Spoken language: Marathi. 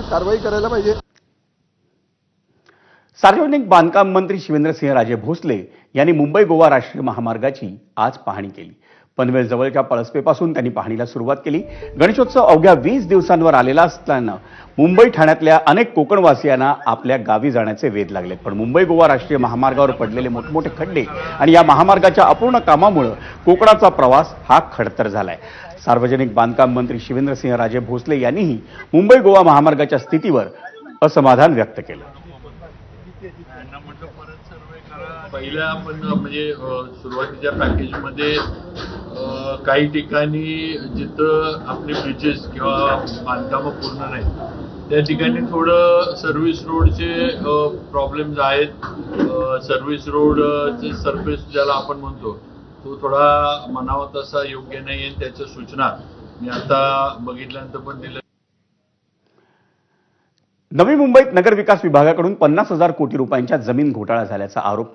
कारवाई करायला पाहिजे। सार्वजनिक बांधकाम मंत्री शिवेंद्रसिंहराजे भोसले यांनी मुंबई गोवा राष्ट्रीय महामार्गाची आज पाहणी केली। पनवेल जवळच्या पळसपेपासून त्यांनी पाहणीला सुरुवात केली। गणेशोत्सव अवघ्या 20 दिवसांवर आलेला असताना मुंबई ठाण्यातल्या अनेक कोकणवासियांना आपल्या गावी जाण्याचे वेध लागले, पण मुंबई गोवा राष्ट्रीय महामार्गावर पडलेले मोठमोठे खड्डे आणि या महामार्गाच्या अपूर्ण कामामुळे कोकणाचा प्रवास हा खडतर झालाय। सार्वजनिक बांधकाम मंत्री शिवेंद्रसिंहराजे भोसले यांनीही मुंबई गोवा महामार्गाच्या स्थितीवर असमाधान व्यक्त केलं। पहिल्या आपण म्हणजे सुरुवातीच्या पॅकेजमध्ये काही ठिकाणी जिथं आपले ब्रिजेस किंवा बांधकामं पूर्ण नाही त्या ठिकाणी थोडं सर्व्हिस रोडचे प्रॉब्लेम्स आहेत। सर्व्हिस रोडचे सरफेस ज्याला आपण म्हणतो तो थोडा म्हणावा तसा योग्य नाही आहे। त्याच्या सूचना मी आता बघितल्यानंतर पण दिल्या। नवी मुंबईत नगर विकास विभागाकडून 50,000 कोटी रुपयांच्या जमीन घोटाळा झाल्याचा आरोप